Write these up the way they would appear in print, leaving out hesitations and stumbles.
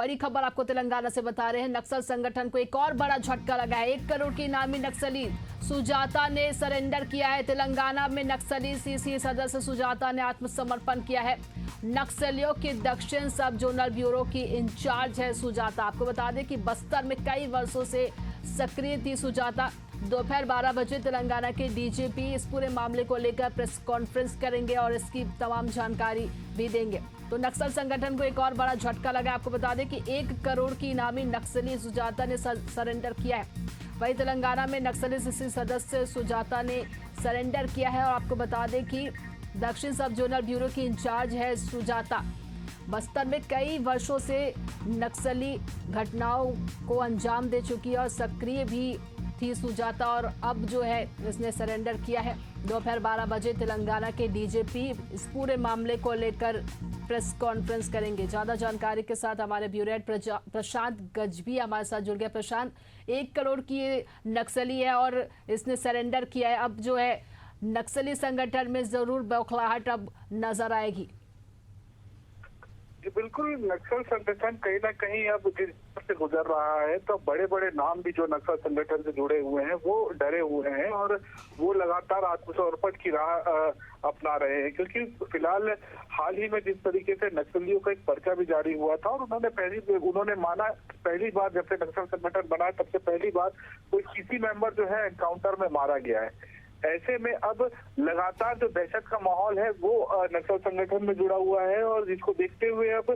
बड़ी खबर आपको तेलंगाना से बता रहे हैं। नक्सल संगठन को एक और बड़ा झटका लगा है। 1 करोड़ की इनामी नक्सली सुजाता ने सरेंडर किया है। तेलंगाना में नक्सली सीसी सदस्य सुजाता ने आत्मसमर्पण किया है। नक्सलियों के दक्षिण सब जोनल ब्यूरो की इंचार्ज है सुजाता। आपको बता दें कि बस्तर में कई वर्षों से सक्रिय थी सुजाता। दोपहर 12 बजे तेलंगाना के डीजीपी इस पूरे मामले को लेकर प्रेस कॉन्फ्रेंस करेंगे और इसकी तमाम जानकारी भी देंगे। तो नक्सल संगठन को एक और बड़ा झटका लगा। आपको बता दें कि 1 करोड़ की इनामी नक्सली सुजाता ने सरेंडर किया है। वहीं तेलंगाना में नक्सली सीसी सदस्य सुजाता ने सरेंडर किया है और आपको बता दें कि दक्षिण सब जोनल ब्यूरो की इंचार्ज है सुजाता। बस्तर में कई वर्षों से नक्सली घटनाओं को अंजाम दे चुकी है और सक्रिय भी थी सुजाता और अब जो है इसने सरेंडर किया है। दोपहर 12 बजे तेलंगाना के डीजीपी इस पूरे मामले को लेकर प्रेस कॉन्फ्रेंस करेंगे। ज्यादा जानकारी के साथ हमारे ब्यूरो हेड प्रशांत गजभी हमारे साथ जुड़ गया। प्रशांत, 1 करोड़ की नक्सली है और इसने सरेंडर किया है। अब जो है नक्सली संगठन में जरूर बौखलाहट अब नजर आएगी। जी बिल्कुल, नक्सल संगठन कहीं ना कहीं अब जिस से गुजर रहा है तो बड़े बड़े नाम भी जो नक्सल संगठन से जुड़े हुए हैं वो डरे हुए हैं और वो लगातार आत्मसमर्पण की राह अपना रहे हैं, क्योंकि फिलहाल हाल ही में जिस तरीके से नक्सलियों का एक पर्चा भी जारी हुआ था और उन्होंने माना पहली बार जब से नक्सल संगठन बना तब से पहली बार कोई सीसी मेंबर जो है एनकाउंटर में मारा गया है। ऐसे में अब लगातार जो दहशत का माहौल है वो नक्सल संगठन में जुड़ा हुआ है और जिसको देखते हुए अब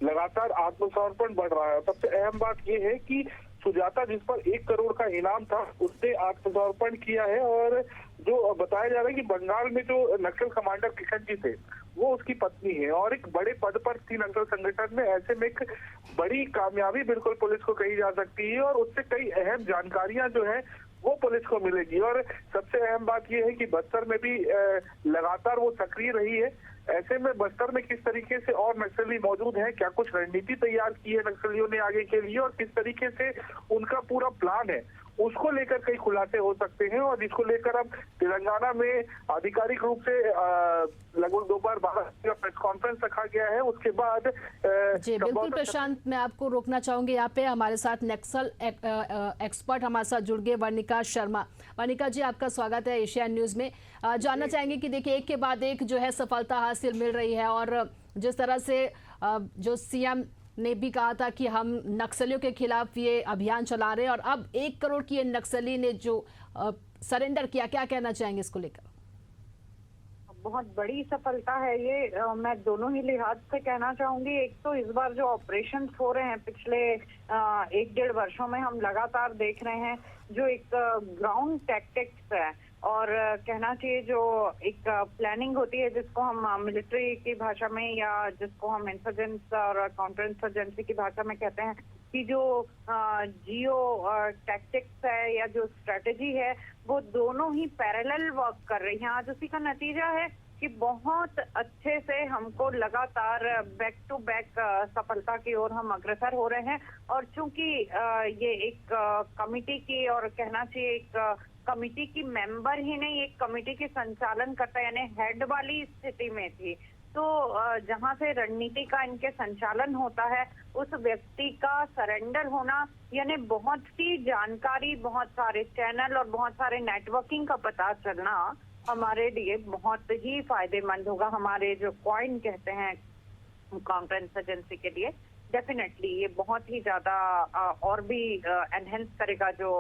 लगातार आत्मसमर्पण बढ़ रहा है। सबसे अहम बात ये है कि सुजाता जिस पर 1 करोड़ का इनाम था उसने आत्मसमर्पण किया है और जो बताया जा रहा है कि बंगाल में जो नक्सल कमांडर किशन जी थे वो उसकी पत्नी है और एक बड़े पद पर थी नक्सल संगठन में। ऐसे में एक बड़ी कामयाबी बिल्कुल पुलिस को कही जा सकती है और उससे कई अहम जानकारियां जो है वो पुलिस को मिलेगी। और सबसे अहम बात यह है कि बस्तर में भी लगातार वो सक्रिय रही है। ऐसे में बस्तर में किस तरीके से और नक्सली मौजूद हैं, क्या कुछ रणनीति तैयार की है नक्सलियों ने आगे के लिए और किस तरीके से उनका पूरा प्लान है, उसको लेकर कई खुलासे हो सकते हैं और जिसको लेकर अब तेलंगाना में आधिकारिक रूप से लगभग दोपहर 12 का प्रेस कॉन्फ्रेंस रखा गया है। उसके बाद जी बिल्कुल प्रशांत, मैं आपको रोकना चाहूंगी। यहाँ पे हमारे साथ नक्सल एक्सपर्ट हमारे साथ जुड़ गए वर्णिका शर्मा। वर्णिका जी, आपका स्वागत है एशियन न्यूज में। जानना चाहेंगे कि देखिए एक के बाद एक जो है सफलता हासिल मिल रही है और जिस तरह से जो सीएम ने भी कहा था कि हम नक्सलियों के खिलाफ ये अभियान चला रहे हैं और अब 1 करोड़ की नक्सली ने जो सरेंडर किया, क्या कहना चाहेंगे इसको लेकर? बहुत बड़ी सफलता है ये। मैं दोनों ही लिहाज से कहना चाहूंगी। एक तो इस बार जो ऑपरेशन हो रहे हैं पिछले 1-1.5 वर्षों में हम लगातार देख रहे हैं जो एक ग्राउंड टैक्टिक्स है और कहना चाहिए जो एक प्लानिंग होती है जिसको हम मिलिट्री की भाषा में या जिसको हम इंसर्जेंस और काउंटर इंसर्जेंसी की भाषा में कहते हैं कि जो जियो टैक्टिक्स है या जो स्ट्रेटेजी है वो दोनों ही पैरेलल वर्क कर रही हैं। आज उसी का नतीजा है कि बहुत अच्छे से हमको लगातार बैक टू बैक सफलता की ओर हम अग्रसर हो रहे हैं। और चूंकि ये एक कमिटी की और कहना चाहिए एक कमिटी की मेंबर ही नहीं, एक कमिटी की संचालन करता यानी हेड वाली स्थिति में थी, तो जहां से रणनीति का इनके संचालन होता है उस व्यक्ति का सरेंडर होना यानी बहुत सी जानकारी, बहुत सारे चैनल और बहुत सारे नेटवर्किंग का पता चलना हमारे लिए बहुत ही फायदेमंद होगा। हमारे जो कॉइन कहते हैं काउंटर इंसर्जेंसी के लिए डेफिनेटली ये बहुत ही ज्यादा और भी एनहेंस करेगा जो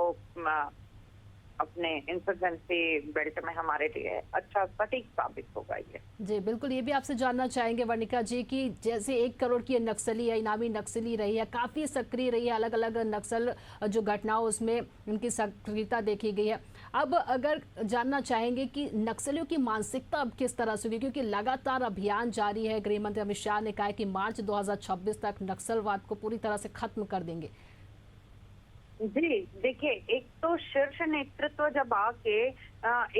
अपने इंसर्जेंसी बेल्ट में हमारे लिए अच्छा सटीक साबित होगा ये। जी बिल्कुल, ये भी आपसे जानना चाहेंगे वर्णिका जी कि जैसे 1 करोड़ की नक्सली है, इनामी नक्सली रही है, काफ़ी सक्रिय रही है, अलग अलग नक्सल जो घटनाओं उसमें उनकी सक्रियता देखी गई है। अब अगर जानना चाहेंगे कि नक्सलियों की मानसिकता अब किस तरह से हुई, क्योंकि लगातार अभियान जारी है। गृह मंत्री अमित शाह ने कहा है कि मार्च 2026 तक नक्सलवाद को पूरी तरह से खत्म कर देंगे। जी देखिए, एक तो शीर्ष नेतृत्व जब आके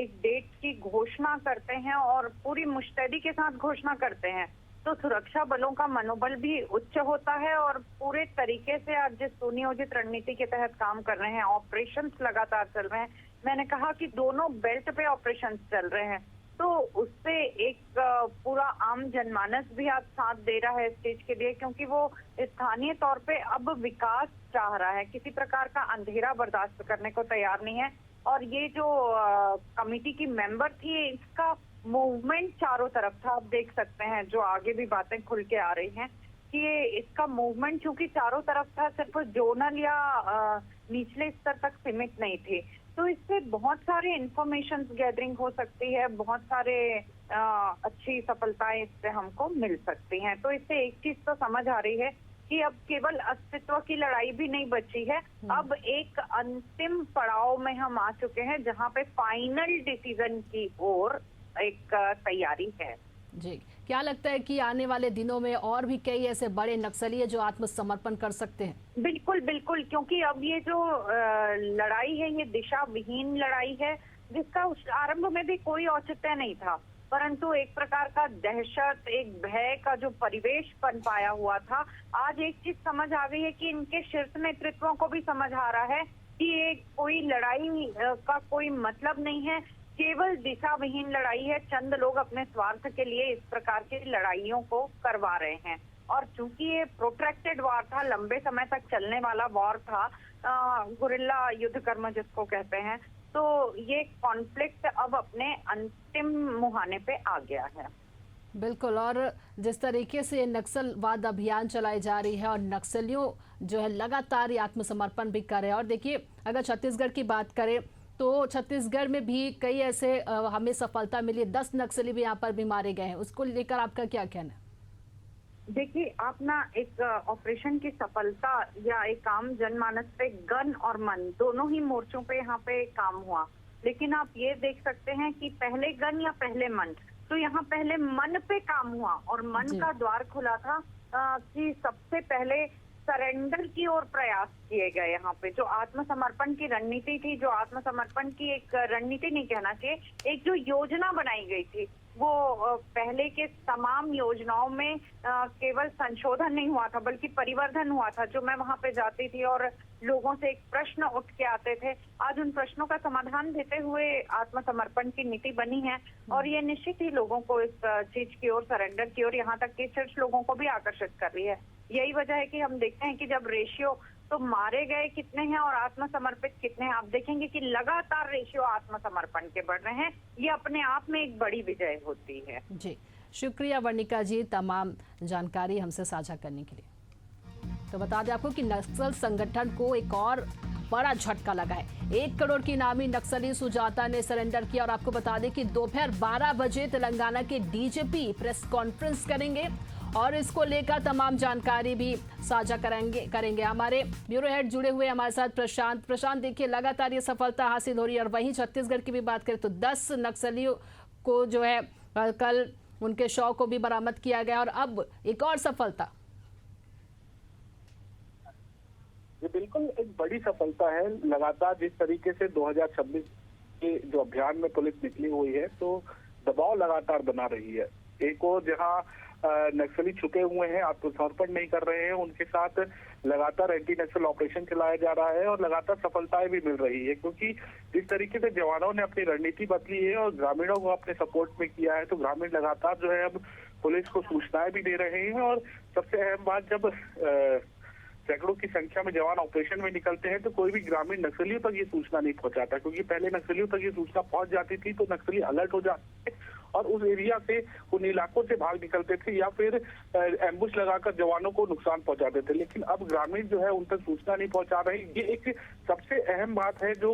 एक डेट की घोषणा करते हैं और पूरी मुस्तैदी के साथ घोषणा करते हैं तो सुरक्षा बलों का मनोबल भी उच्च होता है और पूरे तरीके से आज जिस सुनियोजित रणनीति के तहत काम कर रहे हैं, ऑपरेशंस लगातार चल रहे हैं। मैंने कहा कि दोनों बेल्ट पे ऑपरेशंस चल रहे हैं तो उससे एक पूरा आम जनमानस भी आज साथ दे रहा है इस चीज के लिए, क्योंकि वो स्थानीय तौर पे अब विकास चाह रहा है, किसी प्रकार का अंधेरा बर्दाश्त करने को तैयार नहीं है। और ये जो कमेटी की मेंबर थी, इसका मूवमेंट चारों तरफ था। आप देख सकते हैं जो आगे भी बातें खुल के आ रही हैं कि ये इसका मूवमेंट चूंकि चारों तरफ था, सिर्फ जोनल या निचले स्तर तक सीमित नहीं थी, तो इससे बहुत सारे इंफॉर्मेशन गैदरिंग हो सकती है, बहुत सारे अच्छी सफलताएं इससे हमको मिल सकती हैं। तो इससे एक चीज तो समझ आ रही है कि अब केवल अस्तित्व की लड़ाई भी नहीं बची है, अब एक अंतिम पड़ाव में हम आ चुके हैं जहां पे फाइनल डिसीजन की ओर एक तैयारी है। जी, क्या लगता है कि आने वाले दिनों में और भी कई ऐसे बड़े नक्सली है जो आत्मसमर्पण कर सकते हैं? बिल्कुल बिल्कुल, क्योंकि अब ये जो लड़ाई है ये दिशा विहीन लड़ाई है, जिसका उस आरंभ में भी कोई औचित्य नहीं था, परंतु एक प्रकार का दहशत, एक भय का जो परिवेश बन पाया हुआ था, आज एक चीज समझ आ गई है कि इनके शीर्ष नेतृत्वों को भी समझ आ रहा है कि ये कोई लड़ाई का कोई मतलब नहीं है, केवल दिशा विहीन लड़ाई है। चंद लोग अपने स्वार्थ के लिए इस प्रकार की लड़ाइयों को करवा रहे हैं। और चूंकि ये प्रोट्रैक्टेड वॉर था, लंबे समय तक चलने वाला वॉर था, गुरिल्ला युद्ध कर्म जिसको कहते हैं, तो ये कॉन्फ्लिक्ट अब अपने अंतिम मुहाने पे आ गया है। बिल्कुल, और जिस तरीके से नक्सलवाद अभियान चलाई जा रही है और नक्सलियों जो है लगातार ये आत्मसमर्पण भी कर रहे हैं। और देखिए, अगर छत्तीसगढ़ की बात करें तो छत्तीसगढ़ में भी कई ऐसे हमें सफलता मिली है, 10 नक्सली भी यहाँ पर भी मारे गए हैं, उसको लेकर आपका क्या कहना है? देखिए, आप ना एक ऑपरेशन की सफलता या एक आम जनमानस पे गन और मन दोनों ही मोर्चों पे यहाँ पे काम हुआ, लेकिन आप ये देख सकते हैं कि पहले गन या पहले मन, तो यहाँ पहले मन पे काम हुआ और मन का द्वार खुला था कि सबसे पहले सरेंडर की ओर प्रयास किए गए। यहाँ पे जो आत्मसमर्पण की रणनीति थी, जो आत्मसमर्पण की एक रणनीति नहीं कहना चाहिए, एक जो योजना बनाई गई थी, वो पहले के तमाम योजनाओं में केवल संशोधन नहीं हुआ था बल्कि परिवर्धन हुआ था। जो मैं वहां पे जाती थी और लोगों से एक प्रश्न उठ के आते थे, आज उन प्रश्नों का समाधान देते हुए आत्मसमर्पण की नीति बनी है और ये निश्चित ही लोगों को इस चीज की ओर, सरेंडर की ओर, यहाँ तक कि शीर्ष लोगों को भी आकर्षित कर रही है। यही वजह है कि हम देखते हैं कि जब रेशियो तो मारे गए कितने हैं और आत्मसमर्पित कितने हैं, आप देखेंगे कि लगातार रेशियो आत्मसमर्पण के बढ़ रहे हैं। ये अपने आप में एक बड़ी विजय होती है। जी, शुक्रिया वर्णिका जी तमाम जानकारी हमसे साझा करने के लिए। तो बता दें आपको कि नक्सल संगठन को एक और बड़ा झटका लगा है। 1 करोड़ की इनामी नक्सली सुजाता ने सरेंडर किया और आपको बता दें कि दोपहर 12 बजे तेलंगाना के डीजीपी प्रेस कॉन्फ्रेंस करेंगे और इसको लेकर तमाम जानकारी भी साझा करेंगे। हमारे ब्यूरो हेड जुड़े हुए हमारे साथ प्रशांत, देखिए लगातार ये सफलता हासिल हो रही है। और वहीं छत्तीसगढ़ की भी बात करें तो 10 नक्सलियों को जो है कल उनके शव को भी बरामद किया गया और अब एक और सफलता। ये बिल्कुल एक बड़ी सफलता है। लगातार जिस तरीके से 2026 के जो अभियान में पुलिस निकली हुई है, तो दबाव लगातार बना रही है। एक और जहां नक्सली छुपे हुए हैं, आत्मसमर्पण नहीं कर रहे हैं, उनके साथ लगातार एंटी नक्सल ऑपरेशन चलाया जा रहा है और लगातार सफलताएं भी मिल रही है। क्योंकि जिस तरीके से जवानों ने अपनी रणनीति बदली है और ग्रामीणों को अपने सपोर्ट में किया है, तो ग्रामीण लगातार जो है अब पुलिस को सूचनाएं भी दे रहे हैं। और सबसे अहम बात, जब सैकड़ों की संख्या में जवान ऑपरेशन में निकलते हैं तो कोई भी ग्रामीण नक्सलियों तक ये सूचना नहीं पहुंचाता, क्योंकि पहले नक्सलियों तक ये सूचना पहुंच जाती थी तो नक्सली अलर्ट हो जाते और उस एरिया से, उन इलाकों से भाग निकलते थे या फिर एम्बुश लगाकर जवानों को नुकसान पहुंचाते थे। लेकिन अब ग्रामीण जो है उन तक सूचना नहीं पहुंचा रहे। ये एक सबसे अहम बात है जो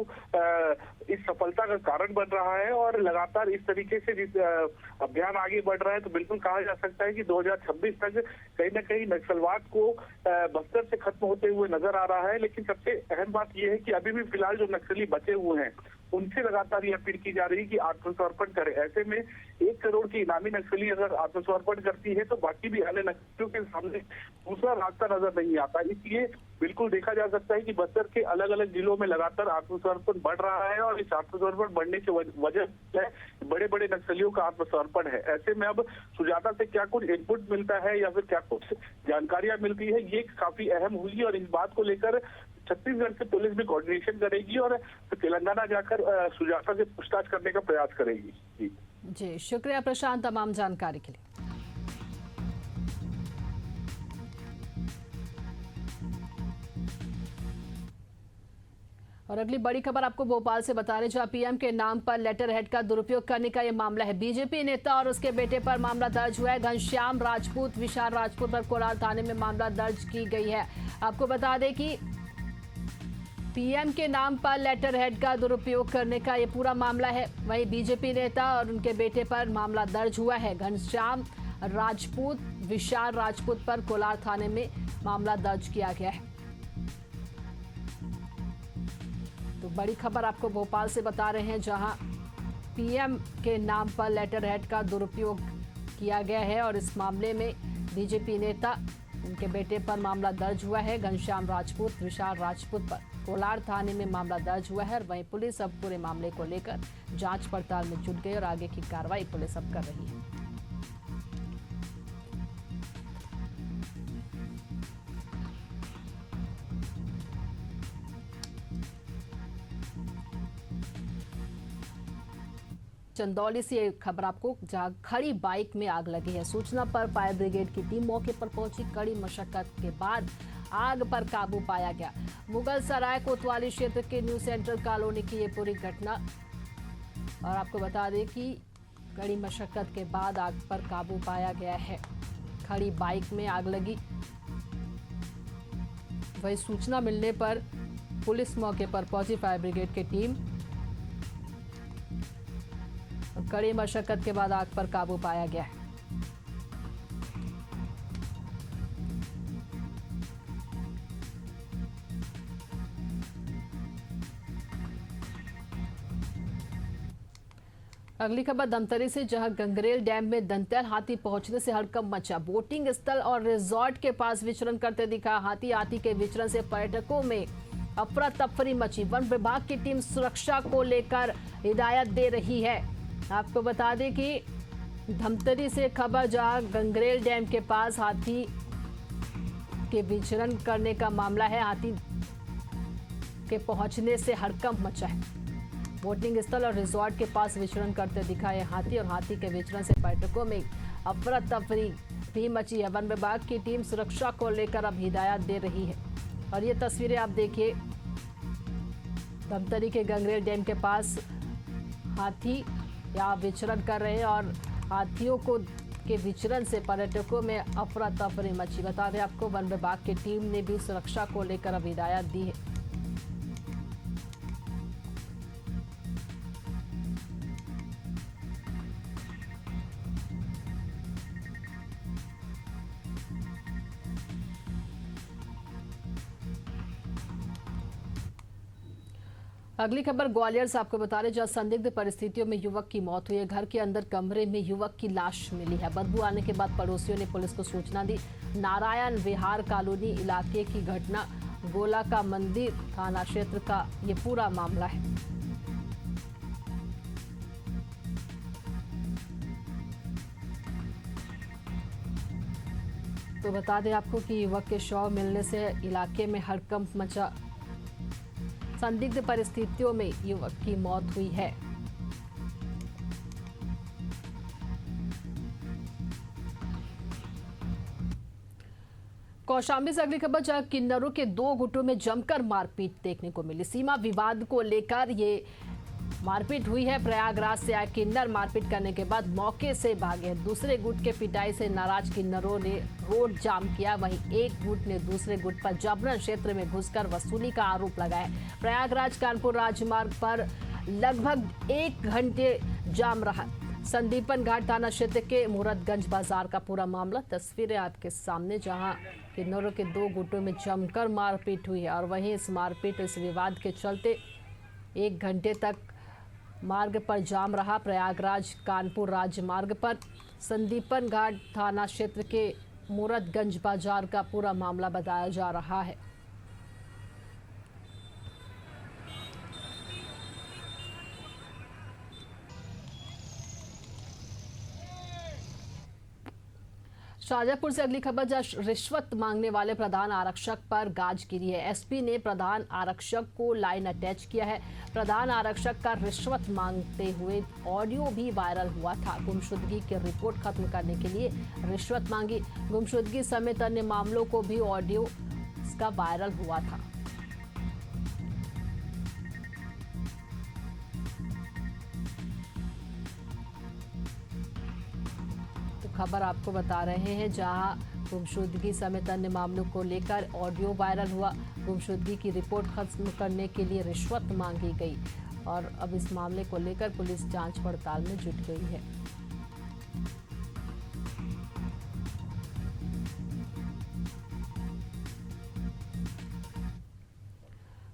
इस सफलता का कारण बन रहा है। और लगातार इस तरीके से जिस अभियान आगे बढ़ रहा है तो बिल्कुल कहा जा सकता है कि 2026 तक कहीं न कहीं नक्सलवाद को बस्तर से खत्म होते हुए नजर आ रहा है। लेकिन सबसे अहम बात यह है कि अभी भी फिलहाल जो नक्सली बचे हुए हैं उनसे लगातार ये अपील की जा रही है कि आत्मसमर्पण करें। ऐसे में 1 करोड़ की इनामी नक्सली अगर आत्मसमर्पण करती है तो बाकी भी अन्य नक्सलियों के सामने दूसरा रास्ता नजर नहीं आता। इसलिए बिल्कुल देखा जा सकता है कि बस्तर के अलग अलग जिलों में लगातार आत्मसमर्पण बढ़ रहा है और इस आत्मसमर्पण बढ़ने की वजह है बड़े बड़े नक्सलियों का आत्मसमर्पण है। ऐसे में अब सुजाता से क्या कुछ इनपुट मिलता है या फिर क्या कुछ जानकारियां मिलती है, ये काफी अहम हुई और इस बात को लेकर छत्तीसगढ़ से पुलिस भी कोऑर्डिनेशन करेगी और तेलंगाना जाकर सुजाता से पूछताछ करने का प्रयास करेगी। जी। जी शुक्रिया प्रशांत तमाम जानकारी के लिए। और अगली बड़ी खबर आपको भोपाल से बता रहे, जहां पीएम के नाम पर लेटर हेड का दुरुपयोग करने का ये मामला है। बीजेपी नेता और उसके बेटे पर मामला दर्ज हुआ है। घनश्याम राजपूत, विशाल राजपूत पर कोलार थाने में मामला दर्ज की गई है। आपको बता दें कि पीएम के नाम पर लेटर हेड का दुरुपयोग करने का ये पूरा मामला है। वहीं बीजेपी नेता और उनके बेटे पर मामला दर्ज हुआ है। घनश्याम राजपूत, विशाल राजपूत पर कोलार थाने में मामला दर्ज किया गया है। तो बड़ी खबर आपको भोपाल से बता रहे हैं, जहां पीएम के नाम पर लेटर हेड का दुरुपयोग किया गया है और इस मामले में बीजेपी नेता, उनके बेटे पर मामला दर्ज हुआ है। घनश्याम राजपूत, विशाल राजपूत पर कोलार थाने में मामला दर्ज हुआ है और वहीं पुलिस अब पूरे मामले को लेकर जांच पड़ताल में जुट गई और आगे की कार्रवाई पुलिस अब कर रही है। चंदौली से एक खबर आपको, जहां खड़ी बाइक में आग लगी है। सूचना पर फायर ब्रिगेड की टीम मौके पर पहुंची। कड़ी मशक्कत के बाद आग पर काबू पाया गया। मुगल सराय कोतवाली क्षेत्र के न्यू सेंट्रल कॉलोनी की ये पूरी घटना। और आपको बता दें कि कड़ी मशक्कत के बाद आग पर काबू पाया गया है। खड़ी बाइक में आग लगी। वही सूचना मिलने पर पुलिस मौके पर पहुंची, फायर ब्रिगेड की टीम। कड़ी मशक्कत के बाद आग पर काबू पाया गया है। अगली खबर धमतरी से, जहां गंगरेल डैम में दंतैल हाथी पहुंचने से हड़कंप मचा। बोटिंग स्थल और रिजॉर्ट के पास विचरण करते दिखा हाथी। हाथी के विचरण से पर्यटकों में अफरा तफरी मची। वन विभाग की टीम सुरक्षा को लेकर हिदायत दे रही है। आपको बता दें कि धमतरी से खबर, जहां गंगरेल डैम के पास हाथी के विचरण करने का मामला है। हाथी के पहुंचने से हड़कंप मचा है। बोटिंग स्थल और रिजॉर्ट के पास विचरण करते दिखा है हाथी और हाथी के विचरण से पर्यटकों में अफरा तफरी भी मची है। वन विभाग की टीम सुरक्षा को लेकर अब हिदायत दे रही है। और ये तस्वीरें आप देखिए, धमतरी के गंगरेल डैम के पास हाथी यहाँ विचरण कर रहे हैं और हाथियों को के विचरण से पर्यटकों में अफरा तफरी मची। बता दें आपको, वन विभाग की टीम ने भी सुरक्षा को लेकर अब हिदायत दी है। अगली खबर ग्वालियर से आपको बता रहे, जहां संदिग्ध परिस्थितियों में युवक की मौत हुई है। घर के अंदर कमरे में युवक की लाश मिली है। बदबू आने के बाद पड़ोसियों ने पुलिस को सूचना दी। नारायण विहार कॉलोनी इलाके की घटना, गोला का मंदिर थाना क्षेत्र का ये पूरा मामला है। तो बता दें आपको कि युवक के शव मिलने से इलाके में हड़कंप मचा। संदिग्ध परिस्थितियों में युवक की मौत हुई है। कौशाम्बी से अगली खबर, जहां किन्नरों के दो गुटों में जमकर मारपीट देखने को मिली। सीमा विवाद को लेकर ये मारपीट हुई है। प्रयागराज से आए किन्नर मारपीट करने के बाद मौके से भागे। दूसरे गुट के पिटाई से नाराज किन्नरों ने रोड जाम किया। वहीं एक गुट ने दूसरे गुट पर जबरन क्षेत्र में घुसकर वसूली का आरोप लगाया। प्रयागराज कानपुर राजमार्ग पर लगभग 1 घंटे जाम रहा। संदीपन घाट थाना क्षेत्र के मुहूर्तगंज बाजार का पूरा मामला। तस्वीरें आपके सामने, जहां किन्नरों के दो गुटों में जमकर मारपीट हुई है और वहीं इस मारपीट, इस विवाद के चलते 1 घंटे तक मार्ग पर जाम रहा। प्रयागराज कानपुर राजमार्ग पर संदीपन घाट थाना क्षेत्र के मुहूर्तगंज बाजार का पूरा मामला बताया जा रहा है। शाजापुर से अगली खबर, जहां रिश्वत मांगने वाले प्रधान आरक्षक पर गाज गिरी है। एसपी ने प्रधान आरक्षक को लाइन अटैच किया है। प्रधान आरक्षक का रिश्वत मांगते हुए ऑडियो भी वायरल हुआ था। गुमशुदगी की रिपोर्ट खत्म करने के लिए रिश्वत मांगी। गुमशुदगी समेत अन्य मामलों को भी ऑडियो इसका वायरल हुआ था। खबर आपको बता रहे हैं, जहां गुमशुदगी समेत अन्य मामलों को लेकर ऑडियो वायरल हुआ। गुमशुदगी की रिपोर्ट खत्म करने के लिए रिश्वत मांगी गई और अब इस मामले को लेकर पुलिस जांच पड़ताल में जुट गई है।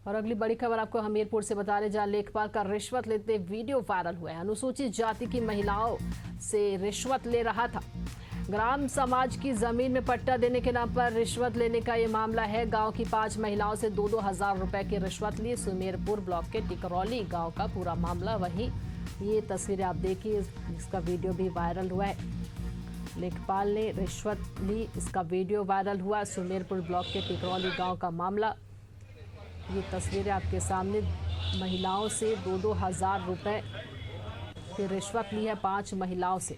और अगली बड़ी खबर आपको हमीरपुर से बता रहे, जहां लेखपाल का रिश्वत लेते वीडियो वायरल हुआ है। अनुसूचित जाति की महिलाओं से रिश्वत ले रहा था। ग्राम समाज की जमीन में पट्टा देने के नाम पर रिश्वत लेने का ये मामला है। गांव की 5 महिलाओं से 2-2 हजार रुपए की रिश्वत ली। सुमेरपुर ब्लॉक के टिकरौली गांव का पूरा मामला। वहीं ये तस्वीरें आप देखिए, इसका वीडियो भी वायरल हुआ है। लेखपाल ने रिश्वत ली, इसका वीडियो वायरल हुआ। सुमेरपुर ब्लॉक के टिकरौली गाँव का मामला। ये तस्वीरें आपके सामने, महिलाओं से 2-2 हजार रुपए की रिश्वत ली है 5 महिलाओं से।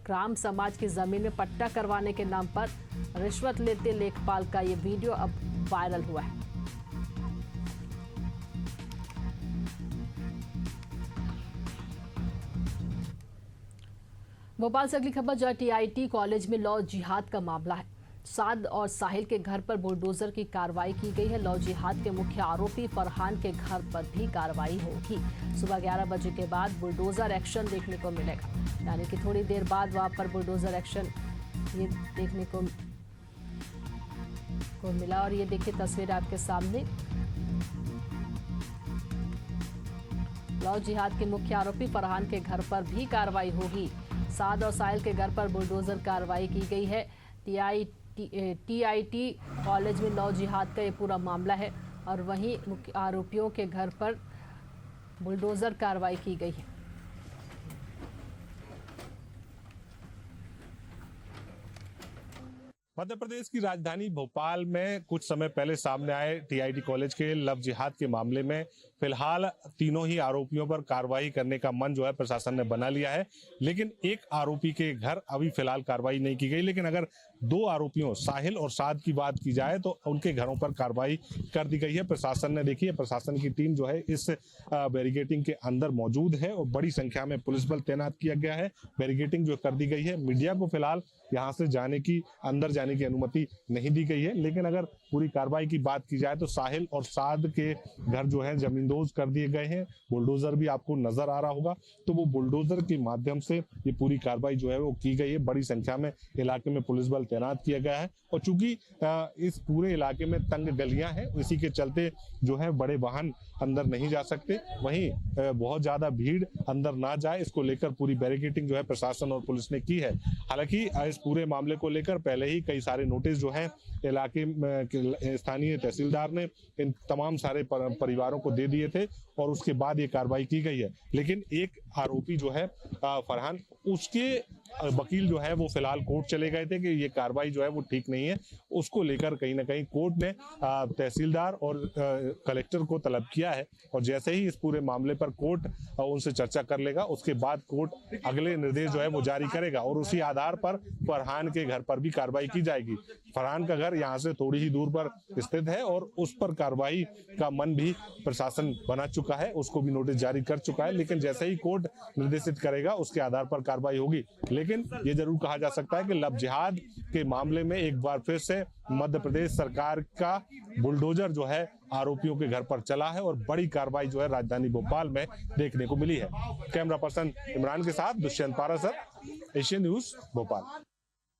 ग्राम समाज की जमीन में पट्टा करवाने के नाम पर रिश्वत लेते लेखपाल का ये वीडियो अब वायरल हुआ है। भोपाल से अगली खबर, जहां टीआईटी कॉलेज में लॉ जिहाद का मामला है। साद और साहिल के घर पर बुलडोजर की कार्रवाई की गई है। लॉ जिहाद के मुख्य आरोपी फरहान के घर पर भी कार्रवाई होगी। सुबह 11 बजे के बाद बुलडोजर एक्शन देखने को मिलेगा, यानी कि थोड़ी देर बाद वहां पर बुलडोजर एक्शन ये देखने को मिला। और ये देखिए तस्वीर आपके सामने, लॉ जिहाद के मुख्य आरोपी फरहान के घर पर भी कार्रवाई होगी। साद और साहिल के घर पर बुलडोजर कार्रवाई की गई है। टीआईटी कॉलेज में लॉ जिहाद का ये पूरा मामला है और वहीं मुख्य आरोपियों के घर पर बुलडोजर कार्रवाई की गई है। मध्य प्रदेश की राजधानी भोपाल में कुछ समय पहले सामने आए टीआईटी कॉलेज के लव जिहाद के मामले में फिलहाल तीनों ही आरोपियों पर कार्रवाई करने का मन जो है प्रशासन ने बना लिया है। लेकिन एक आरोपी के घर अभी फिलहाल कार्रवाई नहीं की गई। लेकिन अगर 2 आरोपियों साहिल और साद की बात की जाए तो उनके घरों पर कार्रवाई कर दी गई है। प्रशासन ने, देखिए, प्रशासन की टीम जो है इस बैरिकेटिंग के अंदर मौजूद है और बड़ी संख्या में पुलिस बल तैनात किया गया है। बैरिकेटिंग जो कर दी गई है। मीडिया को फिलहाल यहाँ से अंदर जाने की अनुमति नहीं दी गई है। लेकिन अगर पूरी कार्रवाई की बात की जाए तो साहिल और साद के घर जो है जमींदोज कर दिए गए हैं। बुलडोजर भी आपको नजर आ रहा होगा, तो वो बुलडोजर के माध्यम से ये पूरी कार्रवाई जो है वो की गई है। बड़ी संख्या में इलाके में पुलिस बल तैनात किया गया है और चूंकि इस पूरे इलाके में तंग गलियां हैं, इसी के चलते जो है बड़े वाहन अंदर नहीं जा सकते। वहीं बहुत ज्यादा भीड़ अंदर ना जाए, इसको लेकर पूरी बैरिकेटिंग जो है प्रशासन और पुलिस ने की है। हालांकि इस पूरे मामले को लेकर पहले ही कई सारे नोटिस जो है इलाके में स्थानीय तहसीलदार ने इन तमाम सारे परिवारों को दे दिए थे और उसके बाद ये कार्रवाई की गई है। लेकिन एक आरोपी जो है फरहान, उसके वकील जो है वो फिलहाल कोर्ट चले गए थे कि ये कार्रवाई जो है वो ठीक नहीं है। उसको लेकर कहीं ना कहीं कोर्ट ने तहसीलदार और कलेक्टर को तलब किया है और जैसे ही इस पूरे मामले पर कोर्ट उनसे चर्चा कर लेगा, उसके बाद कोर्ट अगले निर्देश जो है वो जारी करेगा और उसी आधार पर फरहान के घर पर भी कार्रवाई की जाएगी। फरहान का घर यहाँ से थोड़ी ही दूर पर स्थित है और उस पर कार्रवाई का मन भी प्रशासन बना चुका है, उसको भी नोटिस जारी कर चुका है। लेकिन जैसे ही कोर्ट निर्देशित करेगा उसके आधार पर कार्रवाई होगी। लेकिन ये जरूर कहा जा सकता है कि लव जिहाद के मामले में एक बार फिर से मध्य प्रदेश सरकार का बुलडोजर जो है आरोपियों के घर पर चला है और बड़ी कार्रवाई जो है राजधानी भोपाल में देखने को मिली है। कैमरा पर्सन इमरान के साथ दुष्यंत पारासर, एशियन न्यूज, भोपाल।